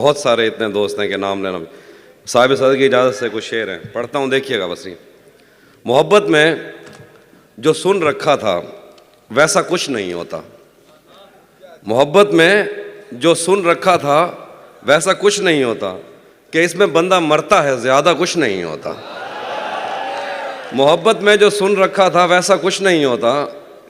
बहुत सारे इतने दोस्त हैं कि नाम लेना। साहिब सदर की इजाज़त से कुछ शेर हैं, पढ़ता हूँ, देखिएगा बस ये। मोहब्बत में जो सुन रखा था वैसा कुछ नहीं होता। मोहब्बत में जो सुन रखा था वैसा कुछ नहीं होता कि इसमें बंदा मरता है, ज़्यादा कुछ नहीं होता। मोहब्बत में जो सुन रखा था वैसा कुछ नहीं होता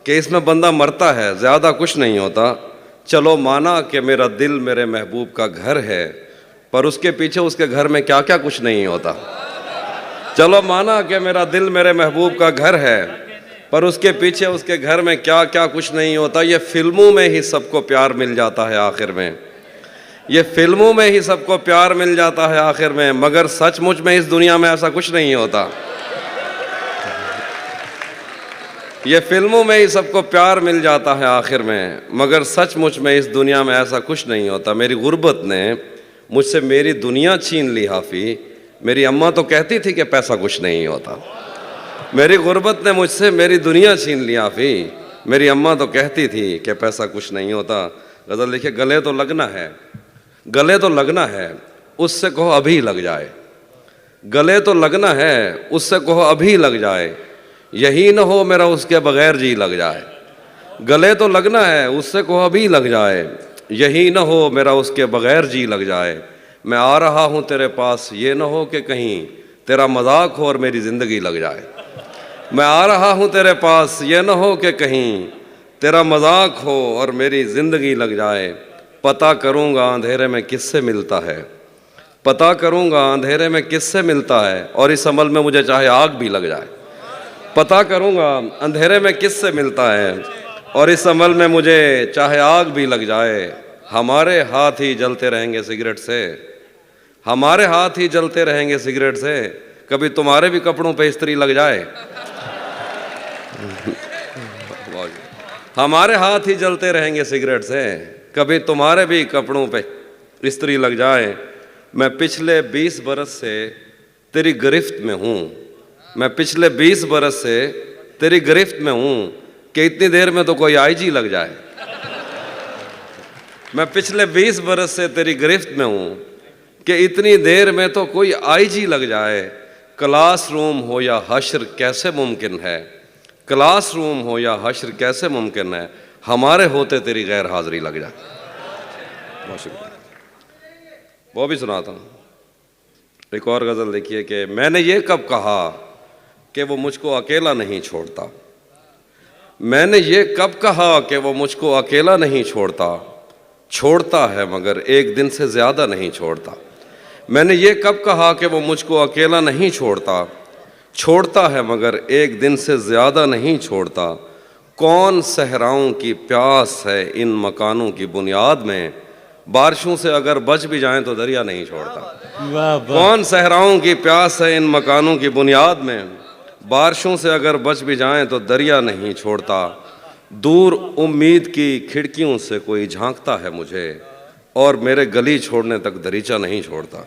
कि इसमें बंदा मरता है, ज़्यादा कुछ नहीं होता। चलो माना कि मेरा दिल मेरे महबूब का घर है, पर उसके पीछे उसके घर में क्या क्या कुछ नहीं होता। चलो माना कि मेरा दिल मेरे महबूब का घर है, पर उसके पीछे उसके घर में क्या क्या कुछ नहीं होता। ये फिल्मों में ही सबको प्यार मिल जाता है आखिर में, ये फिल्मों में ही सबको प्यार मिल जाता है आखिर में, मगर सचमुच में इस दुनिया में ऐसा कुछ नहीं होता। ये फिल्मों में ही सबको प्यार मिल जाता है आखिर में, मगर सचमुच में इस दुनिया में ऐसा कुछ नहीं होता। मेरी गुर्बत ने मुझसे मेरी दुनिया छीन ली हाफी, मेरी अम्मा तो कहती थी कि पैसा कुछ नहीं होता। मेरी गुर्बत ने मुझसे मेरी दुनिया छीन ली हाफी, मेरी अम्मा तो कहती थी कि पैसा कुछ नहीं होता। गज़ल लिखे, गले तो लगना है, गले तो लगना है, उससे कहो अभी लग जाए। गले तो लगना है, उससे कहो अभी लग जाए, यही न हो मेरा उसके बगैर जी लग जाए। गले तो लगना है, उससे कहो अभी लग जाए, यही न हो मेरा उसके बगैर जी लग जाए। मैं आ रहा हूँ तेरे पास, ये न हो कि कहीं तेरा मजाक हो और मेरी ज़िंदगी लग जाए। मैं आ रहा हूँ तेरे पास, ये न हो कि कहीं तेरा मजाक हो और मेरी ज़िंदगी लग जाए। पता करूँगा अंधेरे में किससे मिलता है, पता करूँगा अंधेरे में किससे मिलता है, और इस अमल में मुझे चाहे आग भी लग जाए। पता करूँगा अंधेरे में किससे मिलता है, और इस अमल में मुझे चाहे आग भी लग जाए। हमारे हाथ ही जलते रहेंगे सिगरेट से, हमारे हाथ ही जलते रहेंगे सिगरेट से, कभी तुम्हारे भी कपड़ों पे इस्त्री लग जाए। हमारे हाथ ही जलते रहेंगे सिगरेट से, कभी तुम्हारे भी कपड़ों पे इस्त्री लग जाए। मैं पिछले 20 बरस से तेरी गिरफ्त में हूँ, मैं पिछले 20 बरस से तेरी गिरफ्त में हूँ कि इतनी देर में तो कोई आईजी लग जाए। मैं पिछले 20 बरस से तेरी गिरफ्त में हूँ कि इतनी देर में तो कोई आईजी लग जाए। क्लासरूम हो या हश्र कैसे मुमकिन है, क्लासरूम हो या हश्र कैसे मुमकिन है, हमारे होते तेरी गैर हाजिरी लग जाए। बहुत शुक्रिया। वो भी सुनाता हूँ। एक और गज़ल देखिए कि मैंने ये कब कहा कि वो मुझको अकेला नहीं छोड़ता, मैंने ये कब कहा कि वो मुझको अकेला नहीं छोड़ता, छोड़ता है मगर एक दिन से ज़्यादा नहीं छोड़ता। मैंने ये कब कहा कि वो मुझको अकेला नहीं छोड़ता, छोड़ता है मगर एक दिन से ज़्यादा नहीं छोड़ता। कौन सहराओं की प्यास है इन मकानों की बुनियाद में, बारिशों से अगर बच भी जाएं तो दरिया नहीं छोड़ता। कौन सहराओं की प्यास है इन मकानों की बुनियाद में, बारिशों से अगर बच भी जाएं तो दरिया नहीं छोड़ता। दूर उम्मीद की खिड़कियों से कोई झांकता है मुझे, और मेरे गली छोड़ने तक दरीचा नहीं छोड़ता।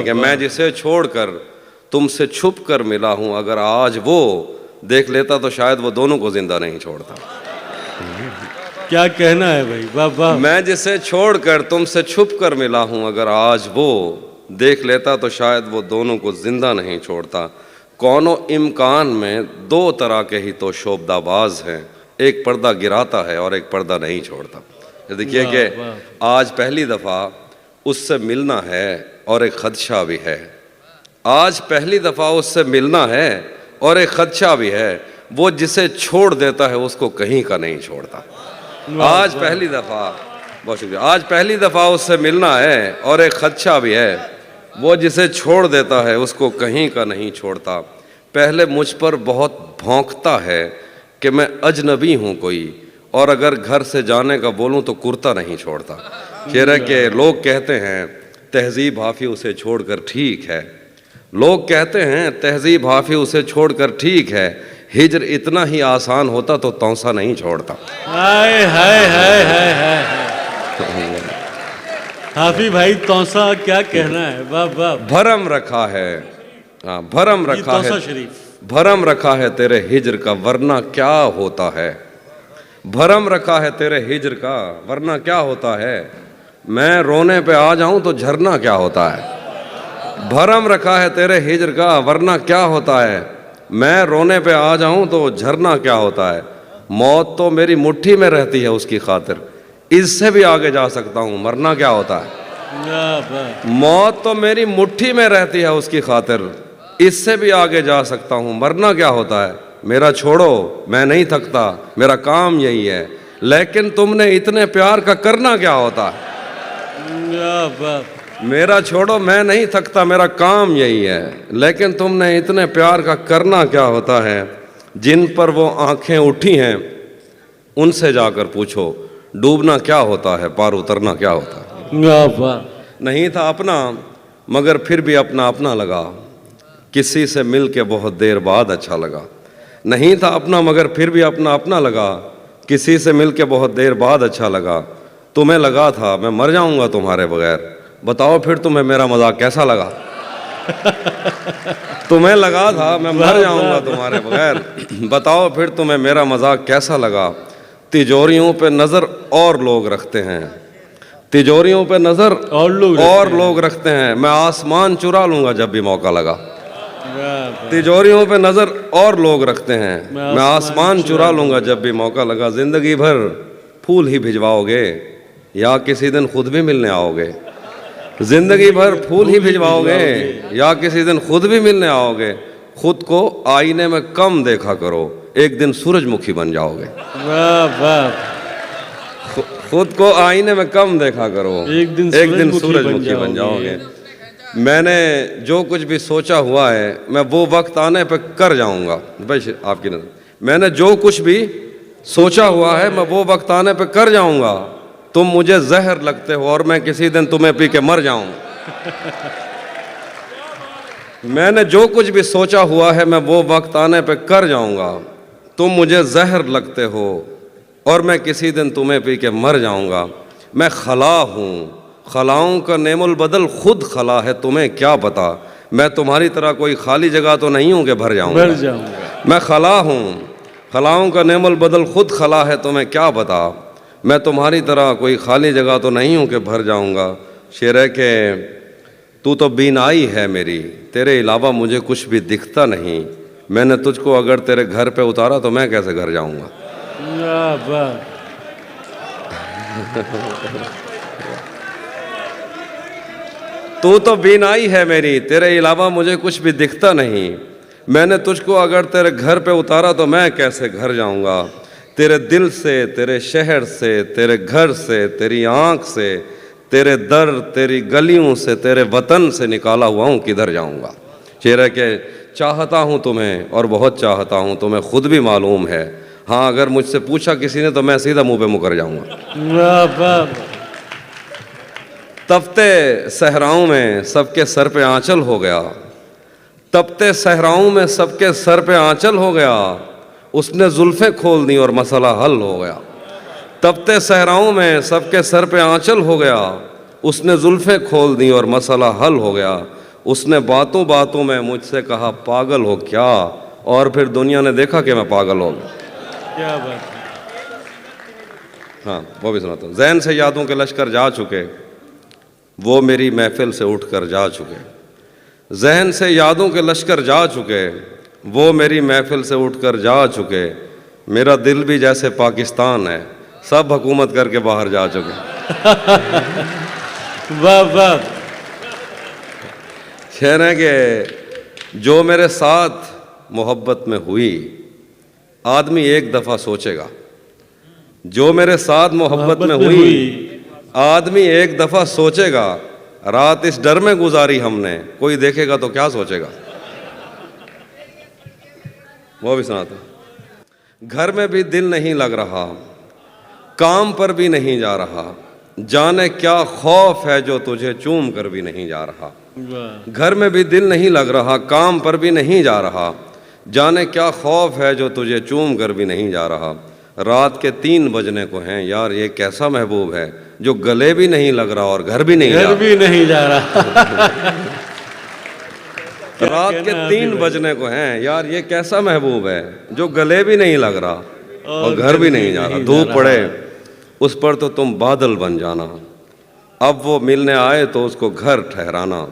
कि मैं जिसे छोड़कर तुमसे छुप कर मिला हूँ, अगर आज वो देख लेता तो शायद वो दोनों को जिंदा नहीं छोड़ता। क्या कहना है भाई, वाह वाह। मैं जिसे छोड़कर तुमसे छुप कर मिला हूँ, अगर आज वो देख लेता तो शायद वो दोनों को जिंदा नहीं छोड़ता। कौनो इम्कान में दो तरह के ही तो शोबदाबाज हैं, एक पर्दा गिराता है और एक पर्दा नहीं छोड़ता। देखिए कि आज पहली दफ़ा उससे मिलना है और एक खदशा भी है, आज पहली दफ़ा उससे मिलना है और एक खदशा भी है। वो जिसे छोड़ देता है उसको कहीं का नहीं छोड़ता। आज पहली दफ़ा, बहुत शुक्रिया, आज पहली दफ़ा उससे मिलना है और एक खदशा भी है। वो जिसे छोड़ देता है उसको कहीं का नहीं छोड़ता। पहले मुझ पर बहुत भौंकता है कि मैं अजनबी हूँ कोई, और अगर घर से जाने का बोलूँ तो कुर्ता नहीं छोड़ता। शेर है कि लोग कहते हैं तहजीब हाफी उसे छोड़कर ठीक है, लोग कहते हैं तहजीब हाफी उसे छोड़कर ठीक है, हिजर इतना ही आसान होता तो तौसा नहीं छोड़ता। हाय हाय हाय हाय हाय। हाफी भाई तौसा क्या कहना है, वाह वाह। भरम रखा है, हाँ भरम रखा है शरीफ, भरम रखा है तेरे हिजर का वरना क्या होता है, भरम रखा है तेरे हिजर का वरना क्या होता है। मैं रोने पे आ जाऊं तो झरना क्या होता है, भरम रखा है तेरे हिज्र का वरना क्या होता है। मैं रोने पे आ जाऊं तो झरना क्या होता है। मौत तो मेरी मुट्ठी में रहती है उसकी खातिर, इससे भी आगे जा सकता हूं मरना क्या होता है। मौत तो मेरी मुट्ठी में रहती है उसकी खातिर, इससे भी आगे जा सकता हूं मरना क्या होता है। मेरा छोड़ो मैं नहीं थकता मेरा काम यही है, लेकिन तुमने इतने प्यार का करना क्या होता है। मेरा छोड़ो मैं नहीं थकता मेरा काम यही है, लेकिन तुमने इतने प्यार का करना क्या होता है। जिन पर वो आंखें उठी हैं उनसे जाकर पूछो, डूबना क्या होता है पार उतरना क्या होता है। नहीं था अपना मगर फिर भी अपना अपना लगा, किसी से मिल के बहुत देर बाद अच्छा लगा। नहीं था अपना मगर फिर भी अपना अपना लगा, किसी से मिल के बहुत देर बाद अच्छा लगा। तुम्हें लगा था मैं मर जाऊंगा तुम्हारे बगैर, बताओ फिर तुम्हें मेरा मजाक कैसा लगा। तुम्हें लगा था मैं मर जाऊंगा तुम्हारे बगैर, बताओ फिर तुम्हें मेरा मजाक कैसा लगा। तिजोरियों पे नजर और लोग रखते हैं, तिजोरियों पे नजर और लोग रखते हैं, मैं आसमान चुरा लूंगा जब भी मौका लगा। तिजोरियों पे नजर और लोग रखते हैं, मैं आसमान चुरा लूंगा जब भी मौका लगा। जिंदगी भर फूल ही भिजवाओगे या किसी दिन खुद भी मिलने आओगे। जिंदगी भर फूल ही भिजवाओगे या किसी दिन खुद भी मिलने आओगे। खुद को आईने में कम देखा करो, एक दिन सूरजमुखी बन जाओगे। खुद को आईने में कम देखा करो, एक दिन सूरजमुखी बन जाओगे। मैंने जो कुछ भी सोचा हुआ है मैं वो वक्त आने पे कर जाऊंगा। भाई आपकी नजर, मैंने जो कुछ भी सोचा हुआ है मैं वो वक्त आने पे कर जाऊंगा। तुम मुझे जहर लगते हो और मैं किसी दिन तुम्हें पी के मर जाऊंगा। मैंने जो कुछ भी सोचा हुआ है मैं वो वक्त आने पे कर जाऊंगा। तुम मुझे जहर लगते हो और मैं किसी दिन तुम्हें पी के मर जाऊंगा। मैं खला हूँ, खलाओं का नेमुल बदल खुद खला है, तुम्हें क्या पता। मैं तुम्हारी तरह कोई खाली जगह तो नहीं हूँ कि भर जाऊंगा। मैं खला हूँ, खलाओं का नेमुल बदल खुद खला है, तुम्हें क्या पता। मैं तुम्हारी तरह कोई खाली जगह तो नहीं हूँ कि भर जाऊंगा। शेर है कि तू तो बीनाई है मेरी, तेरे अलावा मुझे कुछ भी दिखता नहीं। मैंने तुझको अगर तेरे घर पे उतारा तो मैं कैसे घर जाऊंगा। तू तो बीनाई है मेरी, तेरे अलावा मुझे कुछ भी दिखता नहीं। मैंने तुझको अगर तेरे घर पे उतारा तो मैं कैसे घर जाऊंगा। तेरे दिल से, तेरे शहर से, तेरे घर से, तेरी आंख से, तेरे दर, तेरी गलियों से, तेरे वतन से निकाला हुआ हूँ, किधर जाऊंगा। शेर है कि चाहता हूँ तुम्हें और बहुत चाहता हूँ, तुम्हें खुद भी मालूम है। हाँ अगर मुझसे पूछा किसी ने तो मैं सीधा मुंह पे मुकर जाऊंगा। तपते सहराओं में सबके सर पे आंचल हो गया, तपते सहराओं में सबके सर पे आंचल हो गया। उसने जुल्फें खोल दी और मसला हल हो गया। तपते सहराओं में सबके सर पे आंचल हो गया, उसने जुल्फें खोल दी और मसला हल हो गया। उसने बातों बातों में मुझसे कहा पागल हो क्या, और फिर दुनिया ने देखा कि मैं पागल हो गया। क्या बात। हाँ वो भी सुनाता हूँ। ज़हन से यादों के लश्कर जा चुके, वो मेरी महफिल से उठकर जा चुके। जहन से यादों के लश्कर जा चुके, वो मेरी महफिल से उठकर जा चुके। मेरा दिल भी जैसे पाकिस्तान है, सब हुकूमत करके बाहर जा चुके। वाह वाह। शेर है कि जो मेरे साथ मोहब्बत में हुई, आदमी एक दफ़ा सोचेगा। जो मेरे साथ मोहब्बत में हुई, आदमी एक दफ़ा सोचेगा। रात इस डर में गुजारी हमने, कोई देखेगा तो क्या सोचेगा। वो भी सुनाता। घर में भी दिल नहीं लग रहा, काम पर भी नहीं जा रहा। जाने क्या खौफ है जो तुझे चूम कर भी नहीं जा रहा। घर में भी दिल नहीं लग रहा, काम पर भी नहीं जा रहा। जाने क्या खौफ है जो तुझे चूम कर भी नहीं जा रहा। रात के 3 बजने को हैं, यार ये कैसा महबूब है जो गले भी नहीं लग रहा और घर भी नहीं जा रहा। रात के 3 बजने को हैं, यार ये कैसा महबूब है जो गले भी नहीं लग रहा और घर भी नहीं जा रहा। धूप पड़े उस पर तो तुम बादल बन जाना, अब वो मिलने आए तो उसको घर ठहराना,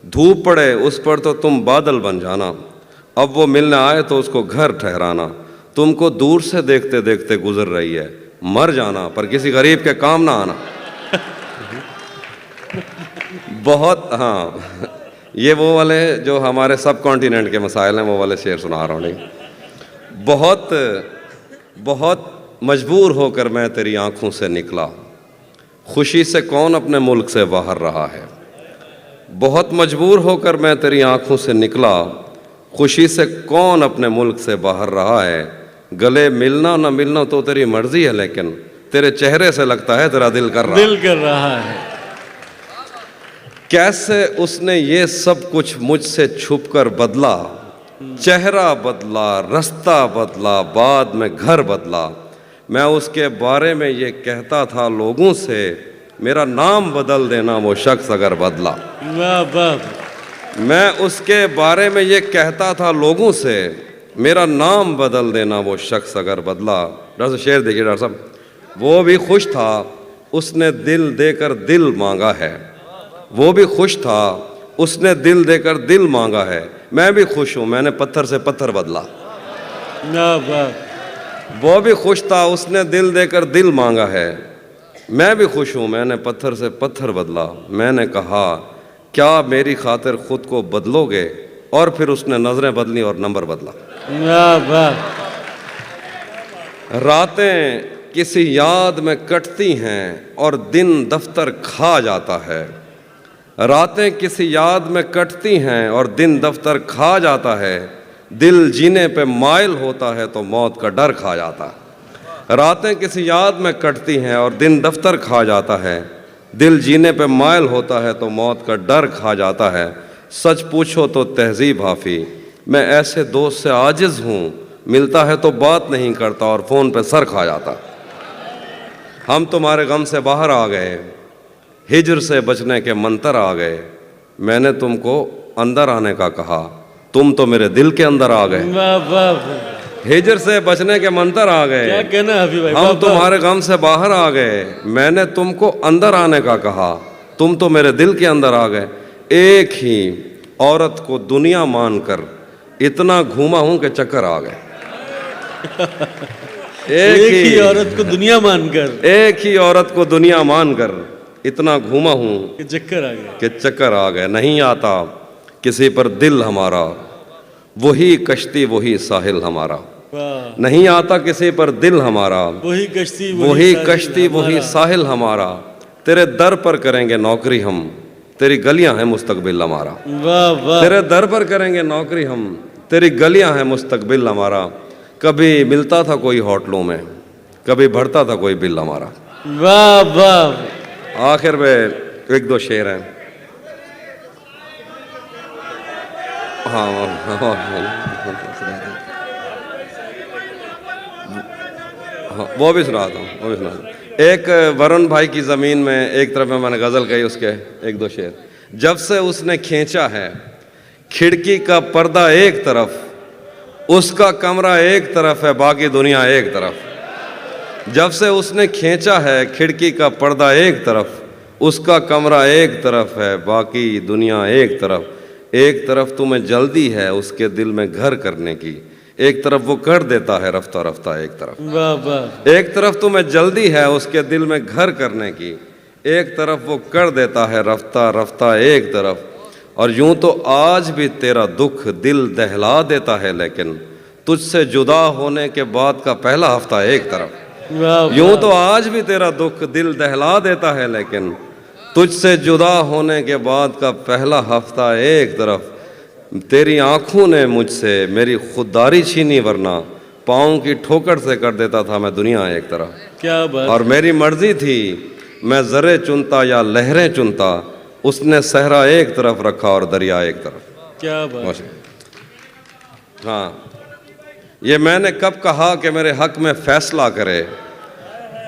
धूप पड़े उस पर तो तुम बादल बन जाना। अब वो मिलने आए तो उसको घर ठहराना, तुमको दूर से देखते देखते गुजर रही है, मर जाना पर किसी गरीब के काम ना आना। बहुत, हाँ, ये वो वाले जो हमारे सब कॉन्टिनेंट के मसाइल हैं वो वाले शेर सुना रहा हूँ। नहीं, बहुत बहुत मजबूर होकर मैं तेरी आंखों से निकला, खुशी से कौन अपने मुल्क से बाहर रहा है। बहुत मजबूर होकर मैं तेरी आंखों से निकला, खुशी से कौन अपने मुल्क से बाहर रहा है। गले मिलना ना मिलना तो तेरी मर्जी है, लेकिन तेरे चेहरे से लगता है तेरा दिल कर रहा है। कैसे उसने ये सब कुछ मुझसे छुपकर बदला, चेहरा बदला, रास्ता बदला, बाद में घर बदला। मैं उसके बारे में ये कहता था लोगों से, मेरा नाम बदल देना वो शख्स अगर बदला। वाह वाह। मैं उसके बारे में ये कहता था लोगों से, मेरा नाम बदल देना वो शख्स अगर बदला। डॉक्टर साहब शेर देखिए डॉक्टर साहब, वो भी खुश था उसने दिल देकर दिल मांगा है। वो भी खुश था उसने दिल देकर दिल मांगा है। मैं भी खुश हूँ मैंने पत्थर से पत्थर बदला। वाह वाह। वो भी खुश था उसने दिल देकर दिल मांगा है। मैं भी खुश हूँ मैंने पत्थर से पत्थर बदला। मैंने कहा क्या मेरी खातिर खुद को बदलोगे, और फिर उसने नजरें बदली और नंबर बदला। वाह वाह। रातें किसी याद में कटती हैं और दिन दफ्तर खा जाता है। रातें किसी याद में कटती हैं और दिन दफ्तर खा जाता है। दिल जीने पे माइल होता है तो मौत का डर खा जाता है। रातें किसी याद में कटती हैं और दिन दफ्तर खा जाता है। दिल जीने पे माइल होता है तो मौत का डर खा जाता है। सच पूछो तो तहजीब हाफी, मैं ऐसे दोस्त से आजिज़ हूँ, मिलता है तो बात नहीं करता और फ़ोन पे सर खा जाता। हम तुम्हारे गम से बाहर आ गए, हिजर से बचने के मंतर आ गए। मैंने तुमको अंदर आने का कहा, तुम तो मेरे दिल के अंदर आ गए। वाह वाह। हिजर से बचने के मंतर आ गए, क्या कहना है अभी भाई। हम तुम्हारे गम से बाहर आ गए। मैंने तुमको अंदर आने का कहा, तुम तो मेरे दिल के अंदर आ गए। एक ही औरत को दुनिया मानकर इतना घूमा हूं कि चक्कर आ गए। एक ही औरत को दुनिया मानकर, एक ही औरत को दुनिया मानकर इतना घूमा हूं कि चक्कर आ गया। कि चक्कर आ गए। नहीं आता किसी पर दिल हमारा, वही कश्ती वही साहिल हमारा। वाह। नहीं आता किसी पर दिल हमारा, वही कश्ती वही कश्ती वही साहिल हमारा। तेरे दर पर करेंगे नौकरी हम, तेरी गलियां हैं मुस्तकबिल हमारा। वाह वाह। तेरे दर पर करेंगे नौकरी हम, तेरी गलियां हैं मुस्तकबिल हमारा। कभी मिलता था कोई होटलों में, कभी भरता था कोई बिल हमारा। वाह वाह। आखिर में एक दो शेर हैं। हाँ, वो भी सुनाता हूँ, वो भी सुनाता हूँ। एक वरुण भाई की ज़मीन में एक तरफ में मैंने गज़ल कही, उसके एक दो शेर। जब से उसने खींचा है खिड़की का पर्दा एक तरफ, उसका कमरा एक तरफ है बाकी दुनिया एक तरफ। जब से उसने खींचा है खिड़की का पर्दा एक तरफ, उसका कमरा एक तरफ है बाकी दुनिया एक तरफ। एक तरफ तुम्हें जल्दी है उसके दिल में घर करने की, एक तरफ वो कर देता है रफ्ता रफ्ता एक तरफ। वाह वाह। एक तरफ तुम्हें जल्दी है उसके दिल में घर करने की, एक तरफ वो कर देता है रफ्ता रफ्ता एक तरफ। और यूं तो आज भी तेरा दुख दिल दहला देता है, लेकिन तुझसे जुदा होने के बाद का पहला हफ्ता एक तरफ। वाह। यूं तो आज भी तेरा दुख दिल दहला देता है, लेकिन तुझसे जुदा होने के बाद का पहला हफ्ता एक तरफ। तेरी आंखों ने मुझसे मेरी खुददारी छीनी, वरना पाँव की ठोकर से कर देता था मैं दुनिया एक तरफ। क्या बात। और मेरी मर्जी थी मैं ज़रे चुनता या लहरें चुनता, उसने सहरा एक तरफ रखा और दरिया एक तरफ। क्या बात। हाँ, ये मैंने कब कहा कि मेरे हक में फैसला करे,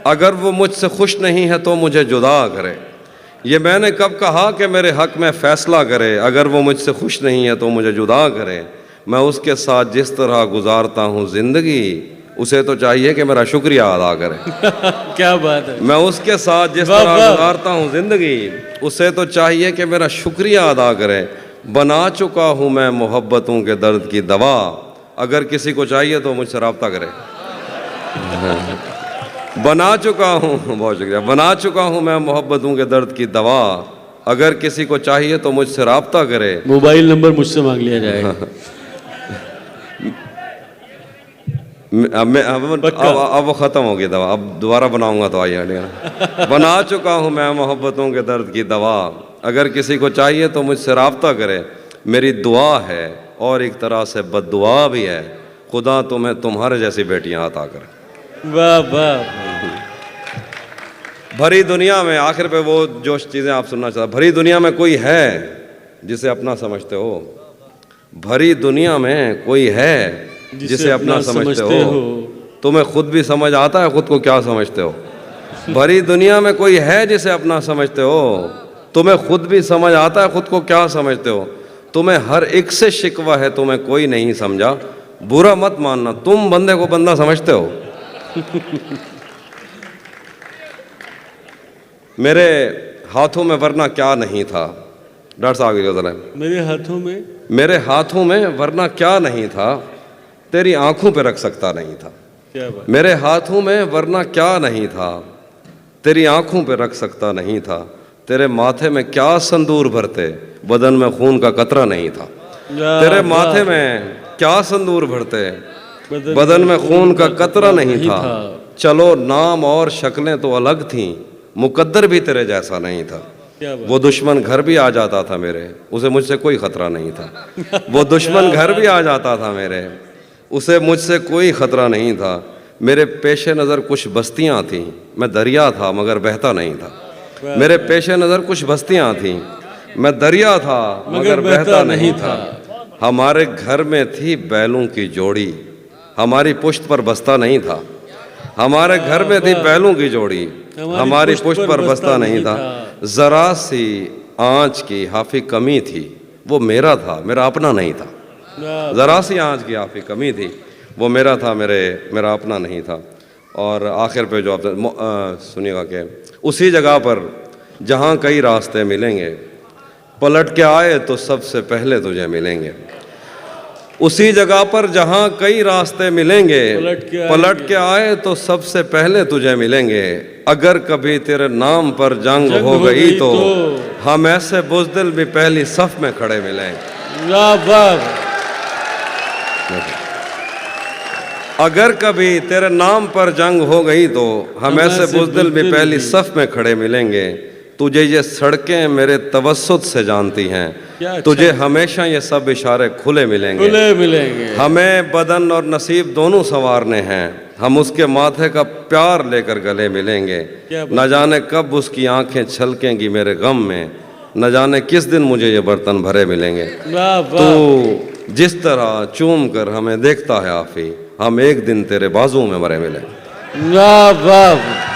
अगर वो मुझसे खुश नहीं है तो मुझे जुदा करे। ये मैंने कब कहा कि मेरे हक में फ़ैसला करे, अगर वो मुझसे खुश नहीं है तो मुझे जुदा करे। मैं उसके साथ जिस तरह गुजारता हूँ ज़िंदगी, उसे तो चाहिए कि मेरा शुक्रिया अदा करे। क्या बात है। मैं उसके साथ जिस वाह, तरह वाह। गुजारता हूँ जिंदगी, उसे तो चाहिए कि मेरा शुक्रिया अदा करे। बना चुका हूँ मैं मोहब्बतों के दर्द की दवा, अगर किसी को चाहिए तो मुझसे रब्ता करे। बना चुका हूँ, बहुत शुक्रिया, बना चुका हूँ मैं मोहब्बतों के दर्द की दवा, अगर किसी को चाहिए तो मुझसे रब्ता करे। मोबाइल नंबर मुझसे मांग लिया जाएगा। अब वो ख़त्म हो गई दवा, अब दोबारा बनाऊंगा तो आइए लेना। बना चुका हूँ मैं मोहब्बतों के दर्द की दवा, अगर किसी को चाहिए तो मुझसे रब्ता करे। मेरी दुआ है और एक तरह से बद्दुआ भी है, खुदा तुम्हें तुम्हारे जैसी बेटियां अता करे। वाह वाह। भरी दुनिया में, आखिर पे वो जो चीज़ें आप सुनना चाहते, भरी दुनिया में कोई है जिसे अपना समझते हो? भरी दुनिया में कोई है जिसे अपना समझते हो? तुम्हें खुद भी समझ आता है खुद को क्या समझते हो? भरी दुनिया में कोई है जिसे अपना समझते हो? तुम्हें खुद भी समझ आता है खुद को क्या समझते हो? तुम्हें हर एक से शिकवा है, तुम्हें कोई नहीं समझा, बुरा मत मानना, तुम बंदे को बंदा समझते हो। मेरे हाथों में वरना क्या नहीं था, डॉक्टर साहब की जरा, मेरे हाथों में, मेरे हाथों में वरना क्या नहीं था, तेरी आंखों पे रख सकता नहीं था। क्या बात। मेरे हाथों में वरना क्या नहीं था, तेरी आंखों पे रख सकता नहीं था। तेरे माथे में क्या संदूर भरते, बदन में खून का कतरा नहीं था। तेरे माथे में क्या संदूर भरते, बदन में खून का कतरा नहीं था। चलो नाम और शक्लें तो अलग थीं, मुकद्दर भी तेरे जैसा नहीं था। वो दुश्मन घर भी आ जाता था मेरे, उसे मुझसे कोई खतरा नहीं था। वो दुश्मन घर भी आ जाता था मेरे, उसे मुझसे कोई खतरा नहीं था। मेरे पेशे नज़र कुछ बस्तियां थीं, मैं दरिया था मगर बहता नहीं था। मेरे पेशे नज़र कुछ बस्तियां थीं, मैं दरिया था मगर बहता नहीं था। हमारे घर में थी बैलों की जोड़ी, हमारी पुश्त पर बस्ता नहीं था। हमारे घर में थी बैलों की जोड़ी, हमारी पुश्त पर बस्ता नहीं था। जरा सी आंच की हाफी कमी थी, वो मेरा था, मेरा अपना नहीं था। जरा सी आंच की हाफी कमी थी, वो मेरा था, मेरा अपना नहीं था। और आखिर पे जो आप सुनिएगा कि उसी जगह पर जहाँ कई रास्ते मिलेंगे, पलट के आए तो सबसे पहले तुझे मिलेंगे। उसी जगह पर जहाँ कई रास्ते मिलेंगे, पलट के आए तो सबसे पहले तुझे मिलेंगे। अगर कभी तेरे नाम पर जंग हो गई तो हम ऐसे बुज़दिल भी पहली सफ में खड़े मिलेंगे। अगर कभी तेरे नाम पर जंग हो गई तो हम ऐसे बुज़दिल भी पहली सफ में खड़े मिलेंगे। तुझे ये सड़कें मेरे तवस्सुत से जानती हैं, तुझे हमेशा ये सब इशारे खुले मिलेंगे। हमें बदन और नसीब दोनों संवारने हैं, हम उसके माथे का प्यार लेकर गले मिलेंगे। न जाने कब उसकी आंखें छलकेंगी मेरे गम में, न जाने किस दिन मुझे ये बर्तन भरे मिलेंगे। तो जिस तरह चूम कर हमें देखता है आफी, हम एक दिन तेरे बाजू में मरे मिलेंगे। वाह वाह।